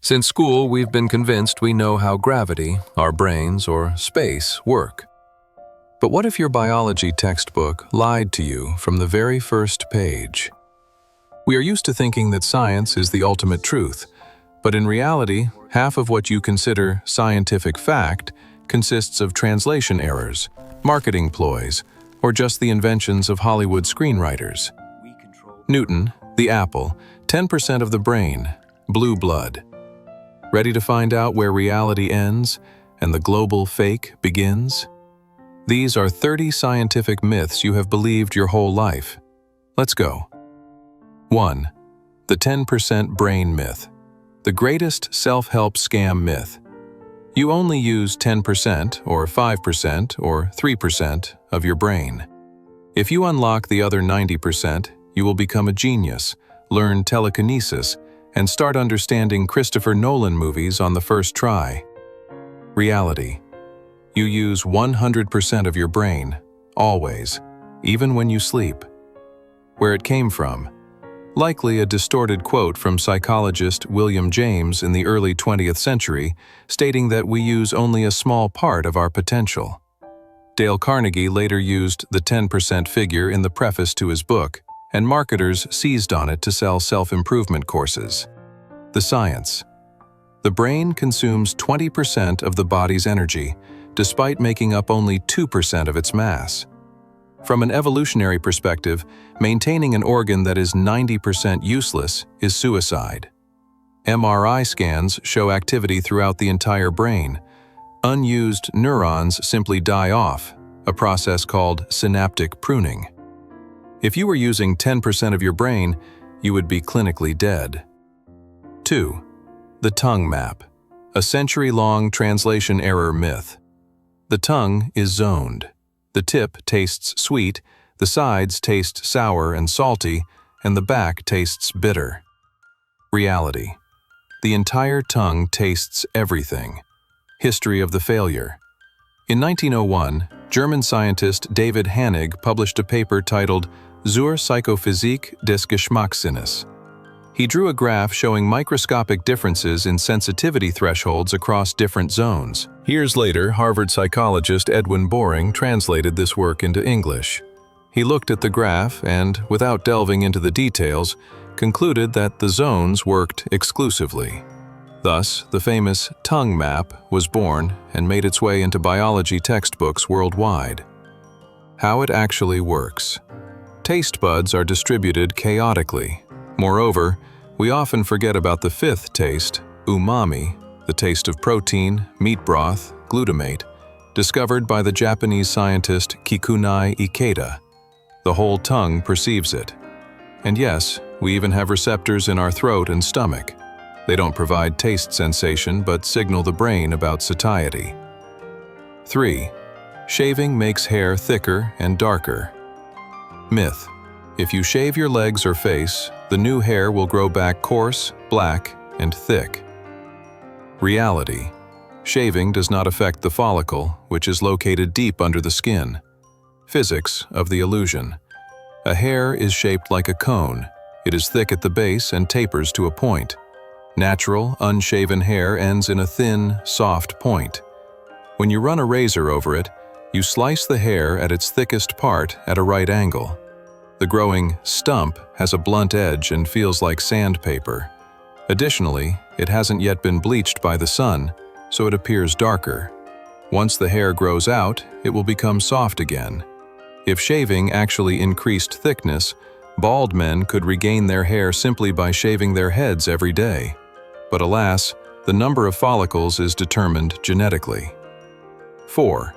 Since school, we've been convinced we know how gravity, our brains, or space work. But what if your biology textbook lied to you from the very first page? We are used to thinking that science is the ultimate truth, but in reality, half of what you consider scientific fact consists of translation errors, marketing ploys, or just the inventions of Hollywood screenwriters. Newton, the apple, 10% of the brain, blue blood. Ready to find out where reality ends and the global fake begins? These are 30 scientific myths you have believed your whole life. Let's go. 1. The 10% brain myth. The greatest self-help scam myth. You only use 10% or 5% or 3% of your brain. If you unlock the other 90%, you will become a genius, learn telekinesis, and start understanding Christopher Nolan movies on the first try. Reality. You use 100% of your brain, always, even when you sleep. Where it came from. Likely a distorted quote from psychologist William James in the early 20th century, stating that we use only a small part of our potential. Dale Carnegie later used the 10% figure in the preface to his book, and marketers seized on it to sell self-improvement courses. The science. The brain consumes 20% of the body's energy, despite making up only 2% of its mass. From an evolutionary perspective, maintaining an organ that is 90% useless is suicide. MRI scans show activity throughout the entire brain. Unused neurons simply die off, a process called synaptic pruning. If you were using 10% of your brain, you would be clinically dead. 2. The tongue map, a century-long translation error myth. The tongue is zoned. The tip tastes sweet, the sides taste sour and salty, and the back tastes bitter. Reality. The entire tongue tastes everything. History of the failure. In 1901, German scientist David Hannig published a paper titled Zur Psychophysik des Geschmackssinnes. He drew a graph showing microscopic differences in sensitivity thresholds across different zones. Years later, Harvard psychologist Edwin Boring translated this work into English. He looked at the graph and, without delving into the details, concluded that the zones worked exclusively. Thus, the famous tongue map was born and made its way into biology textbooks worldwide. How it actually works. Taste buds are distributed chaotically. Moreover, we often forget about the fifth taste, umami, the taste of protein, meat broth, glutamate, discovered by the Japanese scientist Kikunai Ikeda. The whole tongue perceives it. And yes, we even have receptors in our throat and stomach. They don't provide taste sensation but signal the brain about satiety. 3. Shaving makes hair thicker and darker. Myth. If you shave your legs or face, the new hair will grow back coarse, black, and thick. Reality. Shaving does not affect the follicle, which is located deep under the skin. Physics of the illusion. A hair is shaped like a cone. It is thick at the base and tapers to a point. Natural, unshaven hair ends in a thin, soft point. When you run a razor over it, you slice the hair at its thickest part at a right angle. The growing stump has a blunt edge and feels like sandpaper. Additionally, it hasn't yet been bleached by the sun, so it appears darker. Once the hair grows out, it will become soft again. If shaving actually increased thickness, bald men could regain their hair simply by shaving their heads every day. But alas, the number of follicles is determined genetically. 4.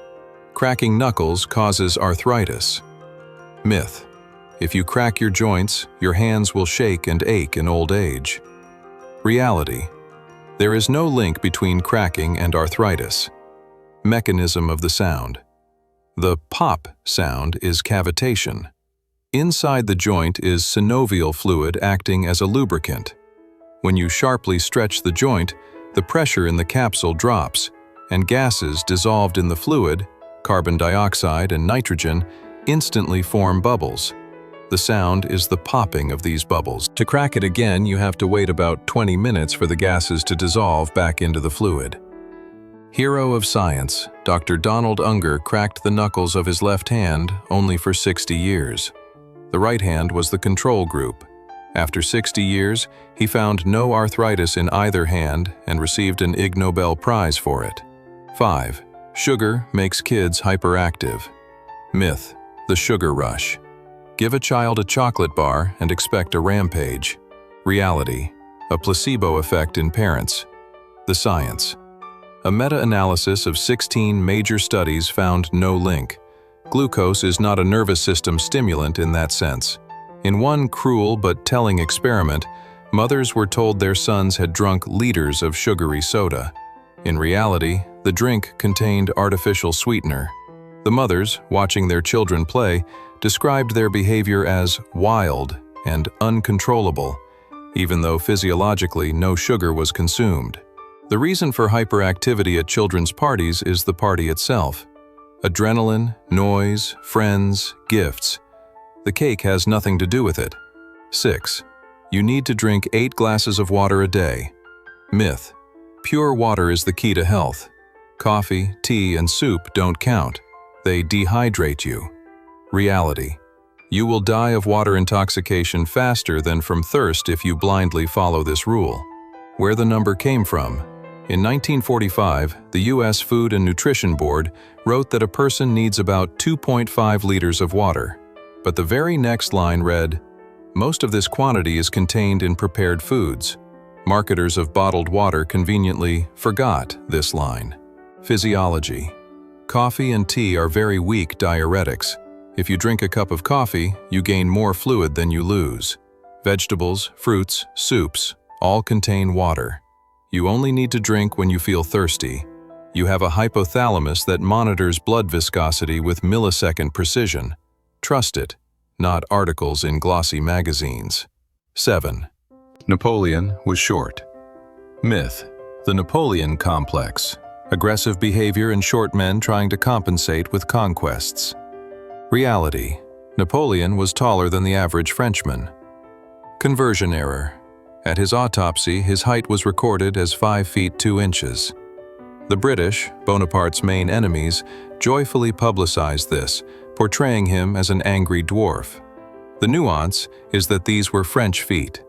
Cracking knuckles causes arthritis. Myth. If you crack your joints, your hands will shake and ache in old age. Reality. There is no link between cracking and arthritis. Mechanism of the sound. The pop sound is cavitation. Inside the joint is synovial fluid acting as a lubricant. When you sharply stretch the joint, the pressure in the capsule drops, and gases dissolved in the fluid, carbon dioxide and nitrogen, instantly form bubbles. The sound is the popping of these bubbles. To crack it again, you have to wait about 20 minutes for the gases to dissolve back into the fluid. Hero of science, Dr. Donald Unger cracked the knuckles of his left hand only for 60 years. The right hand was the control group. After 60 years, he found no arthritis in either hand and received an Ig Nobel Prize for it. 5. Sugar makes kids hyperactive. Myth: the sugar rush. Give a child a chocolate bar and expect a rampage. Reality: a placebo effect in parents. The science. A meta-analysis of 16 major studies found no link. Glucose is not a nervous system stimulant in that sense. In one cruel but telling experiment, mothers were told their sons had drunk liters of sugary soda. In reality, the drink contained artificial sweetener. The mothers, watching their children play, described their behavior as wild and uncontrollable, even though physiologically no sugar was consumed. The reason for hyperactivity at children's parties is the party itself. Adrenaline, noise, friends, gifts. The cake has nothing to do with it. 6. You need to drink 8 glasses of water a day. Myth: pure water is the key to health. Coffee, tea, and soup don't count. They dehydrate you. Reality: you will die of water intoxication faster than from thirst if you blindly follow this rule. Where the number came from: in 1945, the U.S. Food and Nutrition Board wrote that a person needs about 2.5 liters of water. But the very next line read, "Most of this quantity is contained in prepared foods." Marketers of bottled water conveniently forgot this line. Physiology. Coffee and tea are very weak diuretics. If you drink a cup of coffee, you gain more fluid than you lose. Vegetables, fruits, soups all contain water. You only need to drink when you feel thirsty. You have a hypothalamus that monitors blood viscosity with millisecond precision. Trust it, not articles in glossy magazines. 7. Napoleon was short. Myth: the Napoleon complex. Aggressive behavior in short men trying to compensate with conquests. Reality: Napoleon was taller than the average Frenchman. Conversion error. At his autopsy, his height was recorded as 5 feet 2 inches. The British, Bonaparte's main enemies, joyfully publicized this, portraying him as an angry dwarf. The nuance is that these were French feet.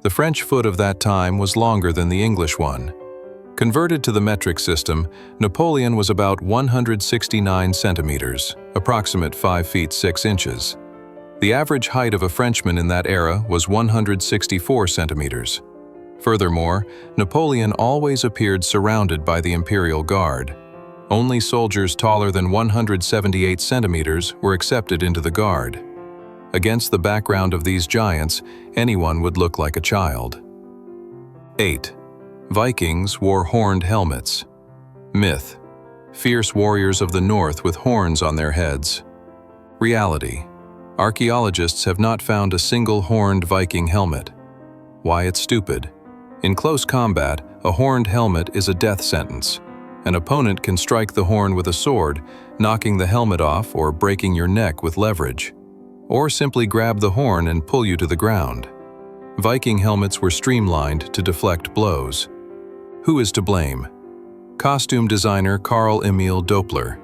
The French foot of that time was longer than the English one. Converted to the metric system, Napoleon was about 169 centimeters, approximate 5 feet 6 inches. The average height of a Frenchman in that era was 164 centimeters. Furthermore, Napoleon always appeared surrounded by the Imperial Guard. Only soldiers taller than 178 centimeters were accepted into the Guard. Against the background of these giants, anyone would look like a child. 8. Vikings wore horned helmets. Myth: fierce warriors of the north with horns on their heads. Reality: archaeologists have not found a single horned Viking helmet. Why it's stupid. In close combat, a horned helmet is a death sentence. An opponent can strike the horn with a sword, knocking the helmet off or breaking your neck with leverage. Or simply grab the horn and pull you to the ground. Viking helmets were streamlined to deflect blows. Who is to blame? Costume designer Karl Emil Doppler.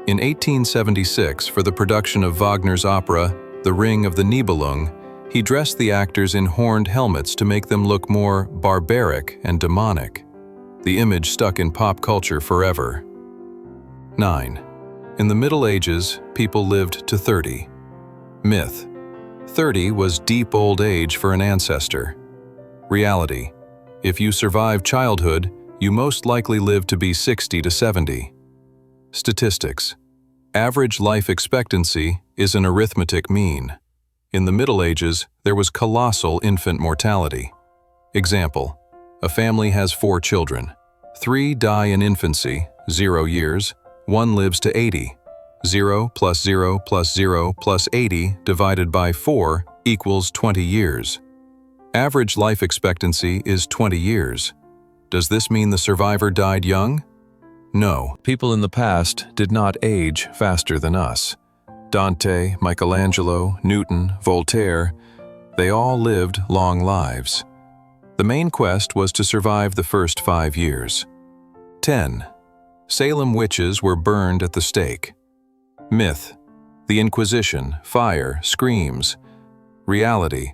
In 1876, for the production of Wagner's opera, The Ring of the Nibelung, he dressed the actors in horned helmets to make them look more barbaric and demonic. The image stuck in pop culture forever. 9. In the Middle Ages, people lived to 30. Myth: 30 was deep old age for an ancestor. Reality: if you survive childhood, you most likely live to be 60 to 70. Statistics: average life expectancy is an arithmetic mean. In the Middle Ages, there was colossal infant mortality. Example: a family has 4 children. 3 die in infancy, 0 years, 1 lives to 80. 0 plus 0 plus 0 plus 80 divided by 4 equals 20 years. Average life expectancy is 20 years. Does this mean the survivor died young? No, people in the past did not age faster than us. Dante, Michelangelo, Newton, Voltaire, they all lived long lives. The main quest was to survive the first 5 years. 10. Salem witches were burned at the stake. Myth: the Inquisition, fire, screams. Reality: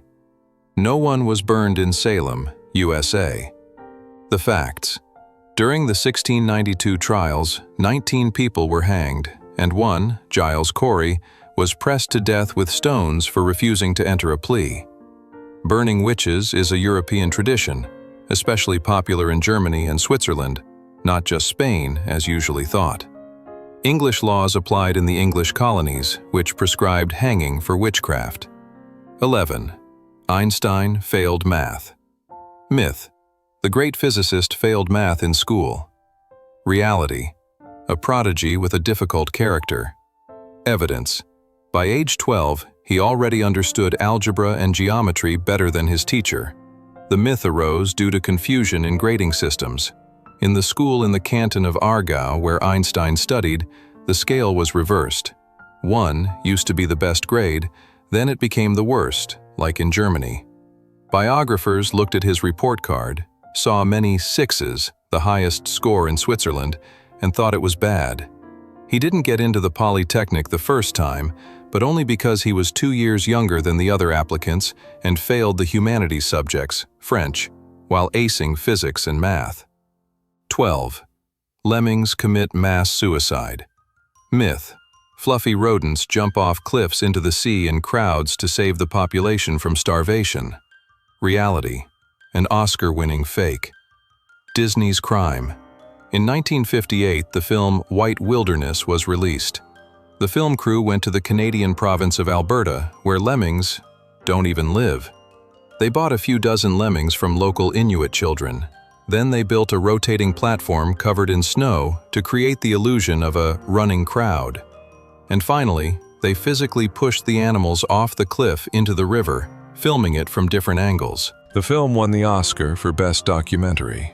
no one was burned in Salem, USA. The facts: during the 1692 trials, 19 people were hanged, and one, Giles Corey, was pressed to death with stones for refusing to enter a plea. Burning witches is a European tradition, especially popular in Germany and Switzerland, not just Spain, as usually thought. English laws applied in the English colonies, which prescribed hanging for witchcraft. 11. Einstein failed math. Myth: the great physicist failed math in school. Reality: a prodigy with a difficult character. Evidence: by age 12, he already understood algebra and geometry better than his teacher. The myth arose due to confusion in grading systems. In the school in the canton of Aargau where Einstein studied, the scale was reversed. 1 used to be the best grade, then it became the worst, like in Germany. Biographers looked at his report card, saw many 6s, the highest score in Switzerland, and thought it was bad. He didn't get into the Polytechnic the first time, but only because he was 2 years younger than the other applicants and failed the humanities subjects, French, while acing physics and math. 12. Lemmings commit mass suicide. Myth: fluffy rodents jump off cliffs into the sea in crowds to save the population from starvation. Reality: an Oscar-winning fake. Disney's crime. In 1958, the film White Wilderness was released. The film crew went to the Canadian province of Alberta, where lemmings don't even live. They bought a few dozen lemmings from local Inuit children. Then they built a rotating platform covered in snow to create the illusion of a running crowd. And finally, they physically pushed the animals off the cliff into the river, filming it from different angles. The film won the Oscar for Best Documentary.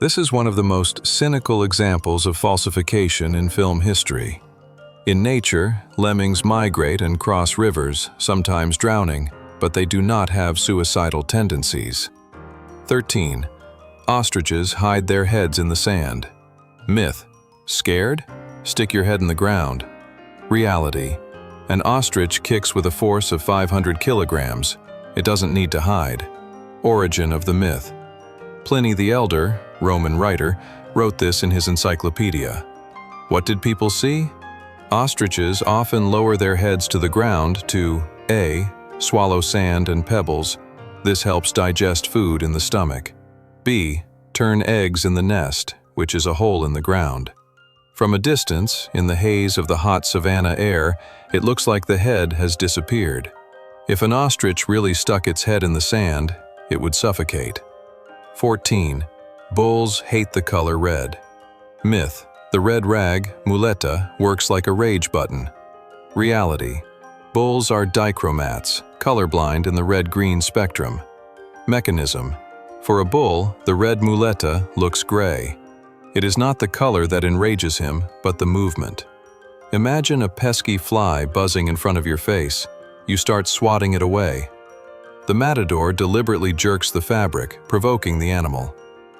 This is one of the most cynical examples of falsification in film history. In nature, lemmings migrate and cross rivers, sometimes drowning, but they do not have suicidal tendencies. 13. Ostriches hide their heads in the sand. Myth: scared? Stick your head in the ground. Reality: an ostrich kicks with a force of 500 kilograms. It doesn't need to hide. Origin of the myth. Pliny the Elder, Roman writer, wrote this in his encyclopedia. What did people see? Ostriches often lower their heads to the ground to A. Swallow sand and pebbles. This helps digest food in the stomach. B. Turn eggs in the nest, which is a hole in the ground. From a distance, in the haze of the hot savanna air, it looks like the head has disappeared. If an ostrich really stuck its head in the sand, it would suffocate. 14. Bulls hate the color red. Myth: the red rag, muleta, works like a rage button. Reality: bulls are dichromats, colorblind in the red-green spectrum. Mechanism: for a bull, the red muleta looks gray. It is not the color that enrages him, but the movement. Imagine a pesky fly buzzing in front of your face. You start swatting it away. The matador deliberately jerks the fabric, provoking the animal.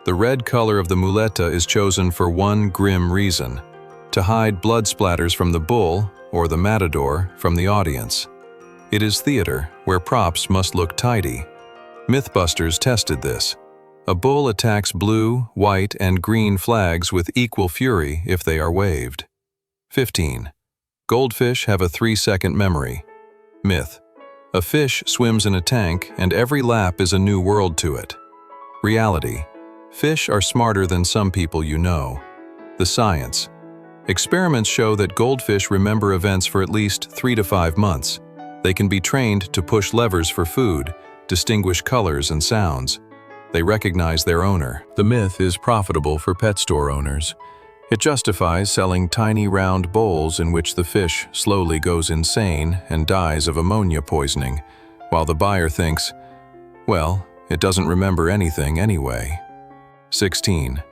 The red color of the muleta is chosen for one grim reason: to hide blood splatters from the bull, or the matador, from the audience. It is theater, where props must look tidy. Mythbusters tested this. A bull attacks blue, white, and green flags with equal fury if they are waved. 15. Goldfish have a 3-second memory. Myth: a fish swims in a tank and every lap is a new world to it. Reality: fish are smarter than some people you know. The science: experiments show that goldfish remember events for at least 3 to 5 months. They can be trained to push levers for food, distinguish colors and sounds. They recognize their owner. The myth is profitable for pet store owners. It justifies selling tiny round bowls in which the fish slowly goes insane and dies of ammonia poisoning, while the buyer thinks, well, it doesn't remember anything anyway. 16.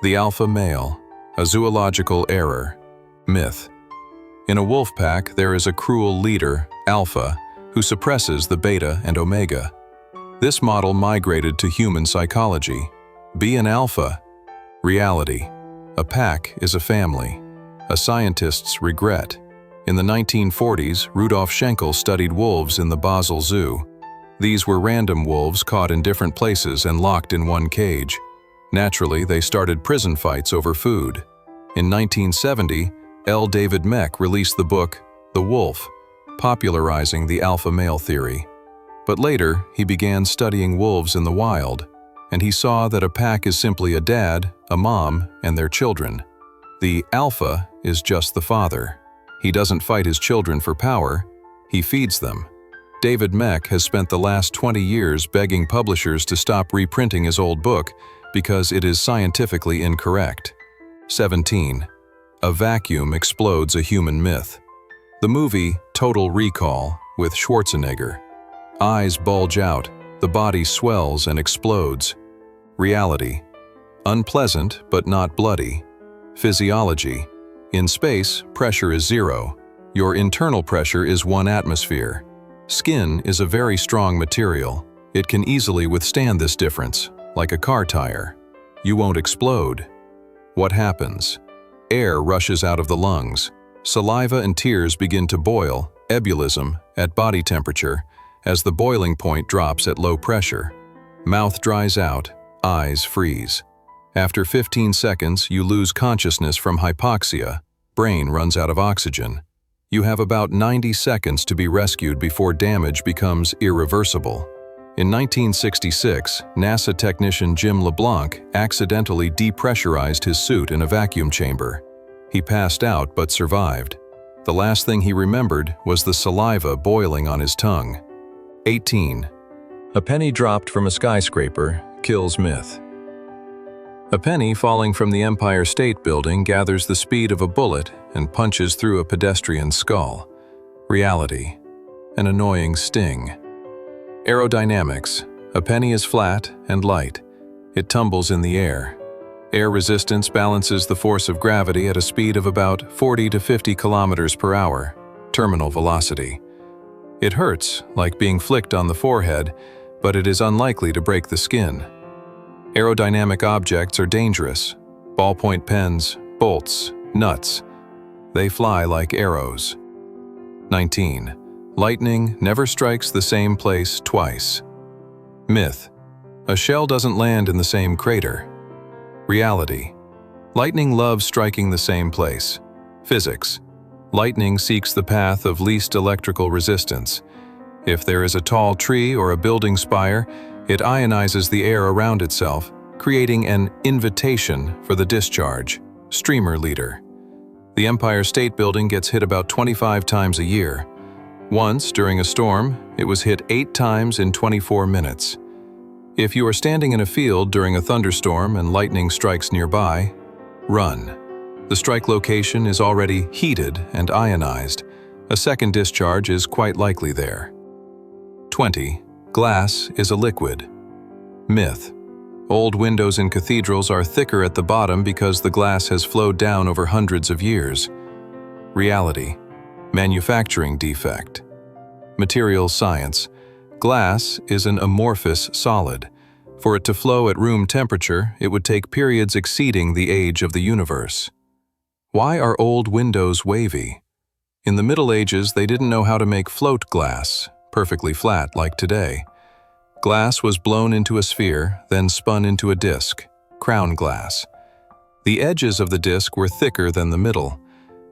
The alpha male, a zoological error. Myth: In a wolf pack, there is a cruel leader, Alpha, who suppresses the beta and omega. This model migrated to human psychology. Be an alpha. Reality. A pack is a family. A scientist's regret. In the 1940s, Rudolf Schenkel studied wolves in the Basel Zoo. These were random wolves caught in different places and locked in one cage. Naturally, they started prison fights over food. In 1970, L. David Mech released the book, The Wolf, popularizing the alpha male theory. But later, he began studying wolves in the wild, and he saw that a pack is simply a dad, a mom, and their children. The alpha is just the father. He doesn't fight his children for power, he feeds them. David Mech has spent the last 20 years begging publishers to stop reprinting his old book because it is scientifically incorrect. 17. A vacuum explodes a human myth. The movie Total Recall with Schwarzenegger. Eyes bulge out, the body swells and explodes. Reality. Unpleasant but not bloody. Physiology. In space, pressure is 0. Your internal pressure is 1 atmosphere. Skin is a very strong material. It can easily withstand this difference, like a car tire. You won't explode. What happens? Air rushes out of the lungs. Saliva and tears begin to boil, ebullition, at body temperature, as the boiling point drops at low pressure. Mouth dries out, eyes freeze. After 15 seconds, you lose consciousness from hypoxia. Brain runs out of oxygen. You have about 90 seconds to be rescued before damage becomes irreversible. In 1966, NASA technician Jim LeBlanc accidentally depressurized his suit in a vacuum chamber. He passed out but survived. The last thing he remembered was the saliva boiling on his tongue. 18. A penny dropped from a skyscraper kills myth. A penny falling from the Empire State Building gathers the speed of a bullet and punches through a pedestrian's skull. Reality. An annoying sting. Aerodynamics. A penny is flat and light. It tumbles in the air. Air resistance balances the force of gravity at a speed of about 40 to 50 kilometers per hour, terminal velocity. It hurts, like being flicked on the forehead, but it is unlikely to break the skin. Aerodynamic objects are dangerous. Ballpoint pens, bolts, nuts. They fly like arrows. 19. Lightning never strikes the same place twice. Myth. A shell doesn't land in the same crater. Reality. Lightning loves striking the same place. Physics. Lightning seeks the path of least electrical resistance. If there is a tall tree or a building spire, it ionizes the air around itself, creating an invitation for the discharge. Streamer leader. The Empire State Building gets hit about 25 times a year. Once, during a storm, it was hit 8 times in 24 minutes. If you are standing in a field during a thunderstorm and lightning strikes nearby, run. The strike location is already heated and ionized. A second discharge is quite likely there. 20. Glass is a liquid. Myth. Old windows in cathedrals are thicker at the bottom because the glass has flowed down over hundreds of years. Reality. Manufacturing defect. Materials science. Glass is an amorphous solid. For it to flow at room temperature, it would take periods exceeding the age of the universe. Why are old windows wavy? In the Middle Ages, they didn't know how to make float glass, perfectly flat like today. Glass was blown into a sphere, then spun into a disc, crown glass. The edges of the disc were thicker than the middle.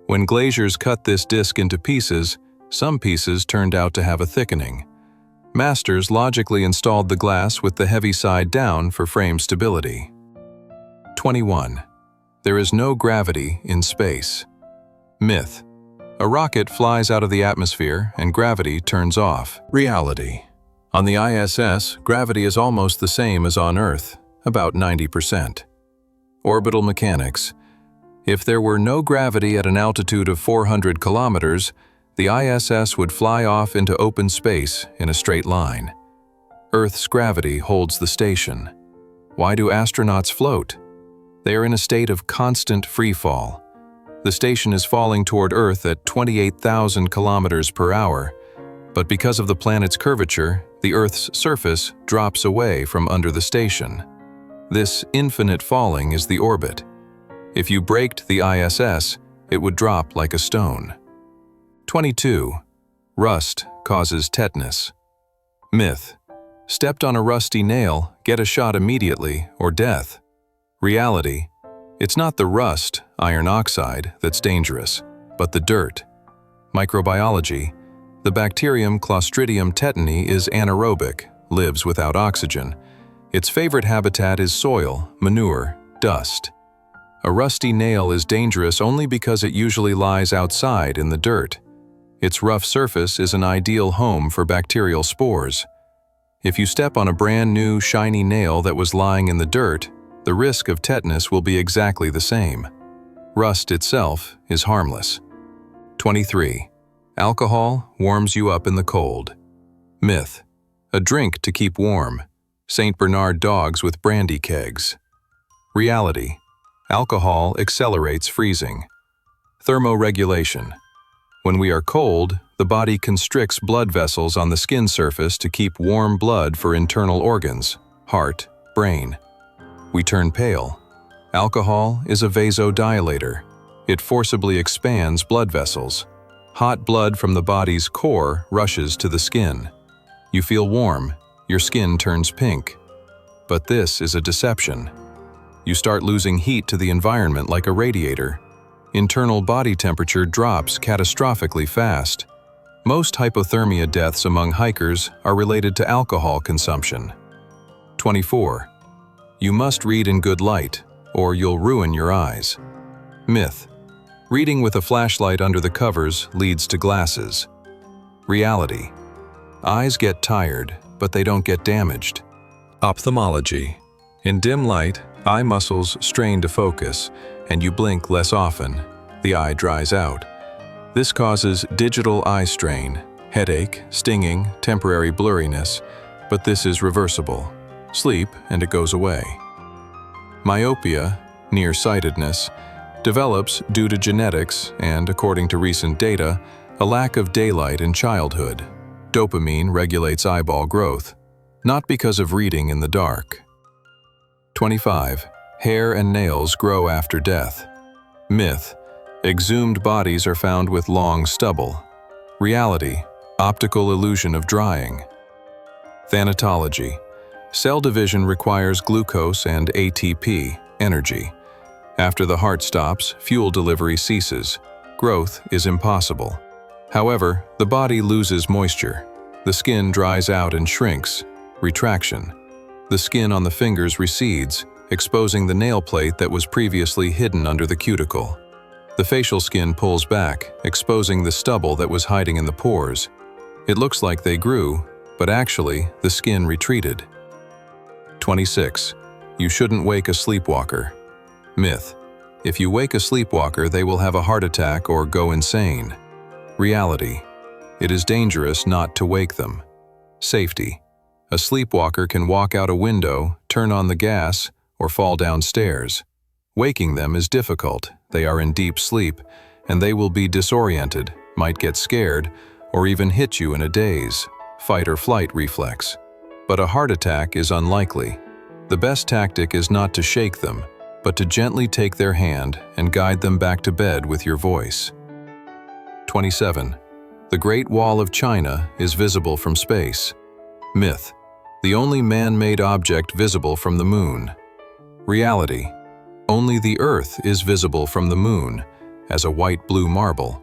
When glaziers cut this disc into pieces, some pieces turned out to have a thickening. Masters logically installed the glass with the heavy side down for frame stability. 21. There is no gravity in space. Myth. A rocket flies out of the atmosphere and gravity turns off. Reality. On the ISS, gravity is almost the same as on Earth, about 90%. Orbital mechanics. If there were no gravity at an altitude of 400 kilometers, the ISS would fly off into open space in a straight line. Earth's gravity holds the station. Why do astronauts float? They are in a state of constant free fall. The station is falling toward Earth at 28,000 kilometers per hour, but because of the planet's curvature, the Earth's surface drops away from under the station. This infinite falling is the orbit. If you braked the ISS, it would drop like a stone. 22. Rust causes tetanus. Myth: stepped on a rusty nail, get a shot immediately, or death. Reality: it's not the rust, iron oxide, that's dangerous, but the dirt. Microbiology: the bacterium Clostridium tetani is anaerobic, lives without oxygen. Its favorite habitat is soil, manure, dust. A rusty nail is dangerous only because it usually lies outside in the dirt. Its rough surface is an ideal home for bacterial spores. If you step on a brand new, shiny nail that was lying in the dirt, the risk of tetanus will be exactly the same. Rust itself is harmless. 23. Alcohol warms you up in the cold. Myth: a drink to keep warm. St. Bernard dogs with brandy kegs. Reality: alcohol accelerates freezing. Thermoregulation: when we are cold, the body constricts blood vessels on the skin surface to keep warm blood for internal organs, heart, brain. We turn pale. Alcohol is a vasodilator. It forcibly expands blood vessels. Hot blood from the body's core rushes to the skin. You feel warm, your skin turns pink. But this is a deception. You start losing heat to the environment like a radiator. Internal body temperature drops catastrophically fast. Most hypothermia deaths among hikers are related to alcohol consumption. 24. You must read in good light, or you'll ruin your eyes. Myth: reading with a flashlight under the covers leads to glasses. Reality: eyes get tired, but they don't get damaged. Ophthalmology: in dim light, eye muscles strain to focus, and you blink less often. The eye dries out. This causes digital eye strain, headache, stinging, temporary blurriness, but this is reversible. Sleep, and it goes away. Myopia, nearsightedness, develops due to genetics and, according to recent data, a lack of daylight in childhood. Dopamine regulates eyeball growth, not because of reading in the dark. 25. Hair and nails grow after death. Myth: exhumed bodies are found with long stubble. Reality: optical illusion of drying. Thanatology: cell division requires glucose and ATP, energy. After the heart stops, fuel delivery ceases. Growth is impossible. However, the body loses moisture. The skin dries out and shrinks. Retraction: the skin on the fingers recedes, exposing the nail plate that was previously hidden under the cuticle. The facial skin pulls back, exposing the stubble that was hiding in the pores. It looks like they grew, but actually, the skin retreated. 26. You shouldn't wake a sleepwalker. Myth: if you wake a sleepwalker, they will have a heart attack or go insane. Reality: it is dangerous not to wake them. Safety: a sleepwalker can walk out a window, turn on the gas, or fall downstairs. Waking them is difficult. They are in deep sleep, and they will be disoriented, might get scared, or even hit you in a daze, fight or flight reflex. But a heart attack is unlikely. The best tactic is not to shake them, but to gently take their hand and guide them back to bed with your voice. 27. The Great Wall of China is visible from space. Myth: the only man-made object visible from the moon. Reality: only the Earth is visible from the moon, as a white-blue marble.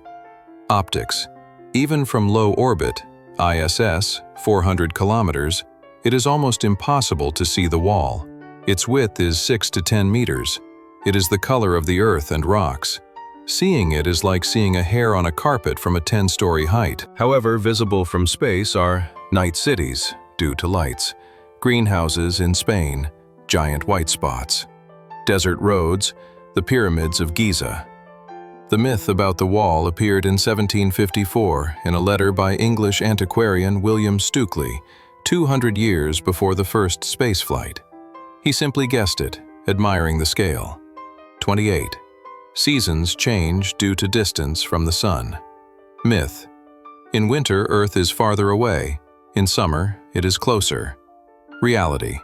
Optics: even from low orbit, ISS, 400 kilometers, it is almost impossible to see the wall. Its width is 6 to 10 meters. It is the color of the Earth and rocks. Seeing it is like seeing a hair on a carpet from a 10-story height. However, visible from space are night cities, due to lights, greenhouses in Spain, giant white spots, desert roads, the pyramids of Giza. The myth about the wall appeared in 1754 in a letter by English antiquarian William Stukeley, 200 years before the first spaceflight. He simply guessed it, admiring the scale. 28. Seasons change due to distance from the sun. Myth. In winter, Earth is farther away. In summer, it is closer. Reality.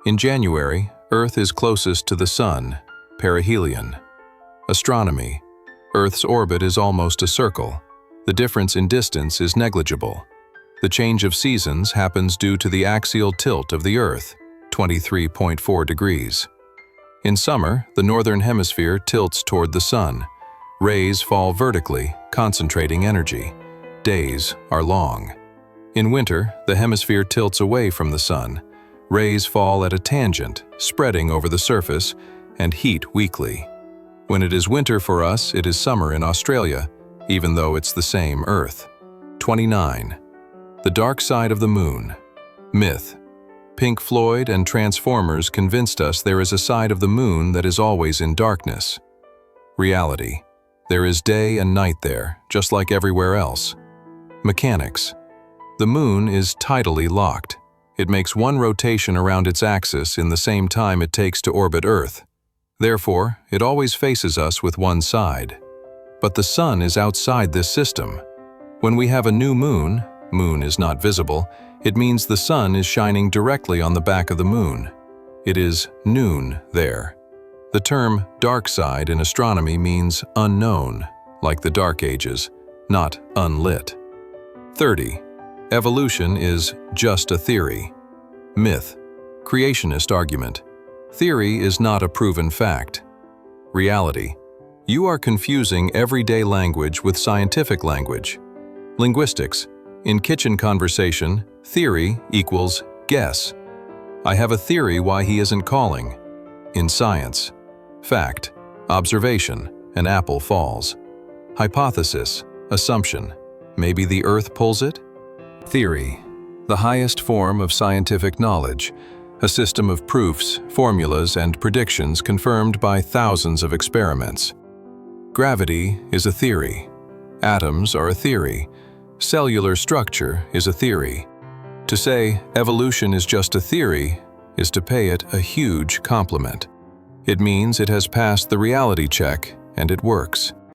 In January, Earth is closest to the sun, perihelion. Astronomy. Earth's orbit is almost a circle. The difference in distance is negligible. The change of seasons happens due to the axial tilt of the Earth, 23.4 degrees. In summer, the northern hemisphere tilts toward the sun. Rays fall vertically, concentrating energy. Days are long. In winter, the hemisphere tilts away from the sun. Rays fall at a tangent, spreading over the surface, and heat weakly. When it is winter for us, it is summer in Australia, even though it's the same Earth. 29. The dark side of the moon. Myth. Pink Floyd and Transformers convinced us there is a side of the moon that is always in darkness. Reality. There is day and night there, just like everywhere else. Mechanics. The moon is tidally locked. It makes one rotation around its axis in the same time it takes to orbit Earth. Therefore, it always faces us with one side. But the sun is outside this system. When we have a new moon is not visible, it means the sun is shining directly on the back of the moon. It is noon there. The term dark side in astronomy means unknown, like the Dark Ages, not unlit. 30. Evolution is just a theory. Myth. Creationist argument. Theory is not a proven fact. Reality. You are confusing everyday language with scientific language. Linguistics. In kitchen conversation, theory equals guess. I have a theory why he isn't calling. In science. Fact. Observation. An apple falls. Hypothesis. Assumption. Maybe the Earth pulls it? Theory. The highest form of scientific knowledge. A system of proofs, formulas, and predictions confirmed by thousands of experiments. Gravity is a theory. Atoms are a theory. Cellular structure is a theory. To say evolution is just a theory is to pay it a huge compliment. It means it has passed the reality check and it works.